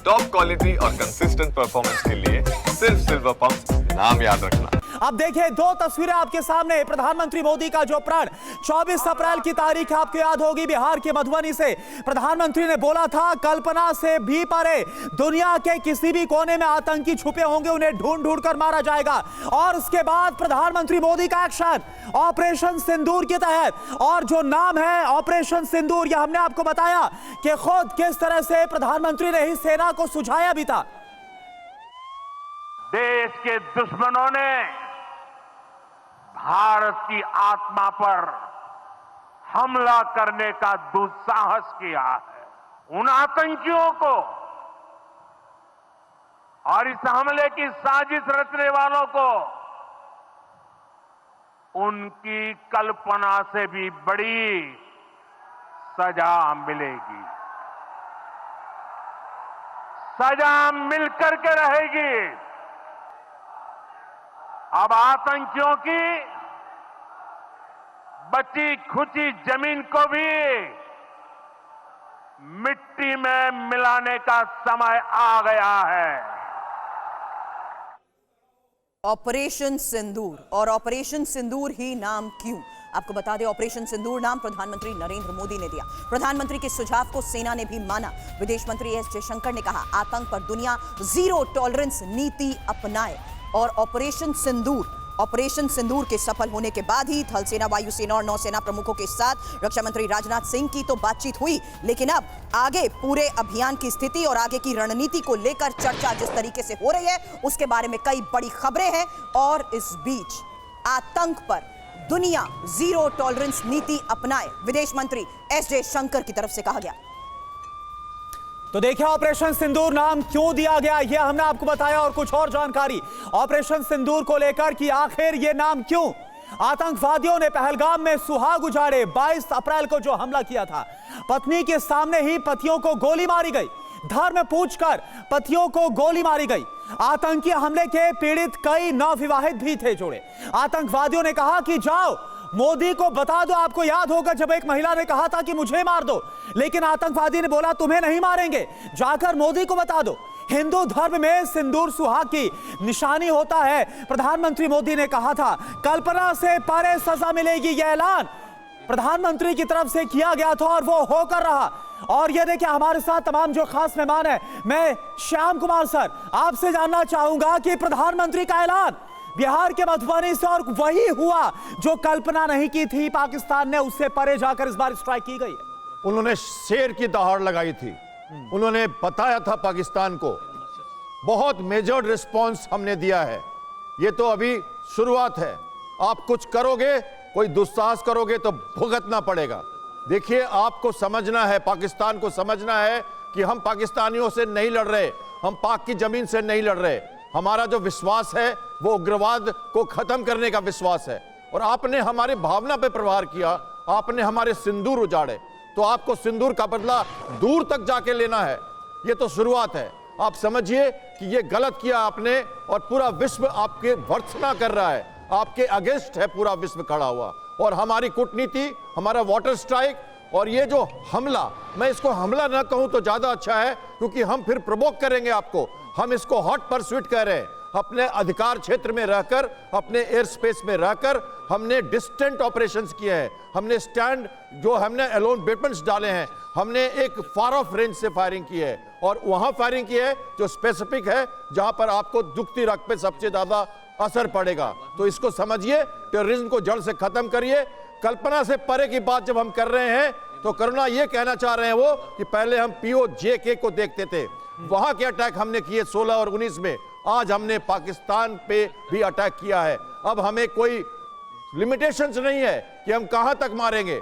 Top quality और consistent performance के लिए सिर्फ सिल्वर पंप नाम याद रखना। अब देखिए दो तस्वीरें आपके सामने। प्रधानमंत्री मोदी का जो प्रण 24 अप्रैल की तारीख आपको याद होगी, बिहार के मधुबनी से प्रधानमंत्री ने बोला था कल्पना से भी परे दुनिया के किसी भी कोने में आतंकी छुपे होंगे, उन्हें ढूंढ ढूंढ कर मारा जाएगा। और उसके बाद प्रधानमंत्री मोदी का एक्शन ऑपरेशन सिंदूर के तहत, और जो नाम है ऑपरेशन सिंदूर, यह हमने आपको बताया कि खुद किस तरह से प्रधानमंत्री ने ही सेना को सुझाया भी था। देश के दुश्मनों ने भारत की आत्मा पर हमला करने का दुस्साहस किया है। उन आतंकियों को और इस हमले की साजिश रचने वालों को उनकी कल्पना से भी बड़ी सजा मिलेगी। सजा मिलकर के रहेगी। अब आतंकियों की बची खुची जमीन को भी मिट्टी में मिलाने का समय आ गया है। ऑपरेशन सिंदूर, और ऑपरेशन सिंदूर ही नाम क्यों? आपको बता दें, ऑपरेशन सिंदूर नाम प्रधानमंत्री नरेंद्र मोदी ने दिया। प्रधानमंत्री के सुझाव को सेना ने भी माना। विदेश मंत्री एस जयशंकर ने कहा आतंक पर दुनिया जीरो टॉलरेंस नीति अपनाए। और ऑपरेशन सिंदूर के सफल होने के बाद ही थल सेना, वायुसेना और नौसेना प्रमुखों के साथ रक्षा मंत्री राजनाथ सिंह की तो बातचीत हुई, लेकिन अब आगे पूरे अभियान की स्थिति और आगे की रणनीति को लेकर चर्चा जिस तरीके से हो रही है उसके बारे में कई बड़ी खबरें हैं। और इस बीच आतंक पर दुनिया जीरो टॉलरेंस नीति अपनाए, विदेश मंत्री एस जयशंकर की तरफ से कहा गया। तो देखिए ऑपरेशन सिंदूर नाम क्यों दिया गया, यह हमने आपको बताया, और कुछ और जानकारी ऑपरेशन सिंदूर को लेकर कि आखिर यह नाम क्यों। आतंकवादियों ने पहलगाम में सुहाग उजाड़े 22 अप्रैल को जो हमला किया था, पत्नी के सामने ही पतियों को गोली मारी गई, धर्म पूछकर पतियों को गोली मारी गई। आतंकी हमले के पीड़ित कई नवविवाहित भी थे जुड़े। आतंकवादियों ने कहा कि जाओ मोदी को बता दो। आपको याद होगा जब एक महिला ने कहा था कि मुझे मार दो, लेकिन आतंकवादी ने बोला तुम्हें नहीं मारेंगे, जाकर मोदी को बता दो। हिंदू धर्म में सिंदूर सुहाग की निशानी होता है। प्रधानमंत्री मोदी ने कहा था कल्पना से परे सजा मिलेगी, यह ऐलान प्रधानमंत्री की तरफ से किया गया था और वो होकर रहा। और ये देखिए हमारे साथ तमाम जो खास मेहमान है, मैं श्याम कुमार सर आपसे जानना चाहूंगा कि प्रधानमंत्री का ऐलान बिहार के मधुबनी से, और वही हुआ जो कल्पना नहीं की थी पाकिस्तान ने, उससे परे जाकर इस बार स्ट्राइक की गई है। उन्होंने शेर की दहाड़ लगाई थी। उन्होंने बताया था पाकिस्तान को। बहुत मेजर्ड रिस्पांस हमने दिया है। ये तो अभी शुरुआत है। आप कुछ करोगे, कोई दुस्साहस करोगे तो भुगतना पड़ेगा। देखिए आपको समझना है, पाकिस्तान को समझना है कि हम पाकिस्तानियों से नहीं लड़ रहे, हम पाक की जमीन से नहीं लड़ रहे। हमारा जो विश्वास है वो उग्रवाद को खत्म करने का विश्वास है। और आपने हमारी भावना पे प्रहार किया, आपने हमारे सिंदूर उजाड़े, तो आपको सिंदूर का बदला दूर तक जाके लेना है। ये तो शुरुआत है। आप समझिए कि ये गलत किया आपने, और पूरा विश्व आपके भर्त्सना कर रहा है, आपके अगेंस्ट है पूरा विश्व खड़ा हुआ। और हमारी कूटनीति, हमारा वाटर स्ट्राइक और ये जो हमला, मैं इसको हमला ना कहूं तो ज्यादा अच्छा है, क्योंकि हम फिर प्रवोक करेंगे आपको। हम इसको हॉट परस्यूट कह रहे हैं। अपने अधिकार क्षेत्र में रहकर, अपने एयर स्पेस में रहकर हमने डिस्टेंट ऑपरेशंस किए हैं। हमने स्टैंड, जो हमने एलोन वेपन्स डाले हैं, हमने एक फार ऑफ रेंज से फायरिंग की है, और वहां फायरिंग की है जो स्पेसिफिक है, जहां पर आपको दुखती रक्त पे सबसे ज्यादा असर पड़ेगा। तो इसको समझिए, टेररिज्म को जड़ से खत्म करिए। कल्पना से परे की बात जब हम कर रहे हैं तो करुणा ये कहना चाह रहे हैं वो कि पहले हम POJK को देखते थे, वहां के अटैक हमने किए 16 और 19 में। आज हमने पाकिस्तान पे भी अटैक किया है। अब हमें कोई लिमिटेशंस नहीं है कि हम कहां तक मारेंगे।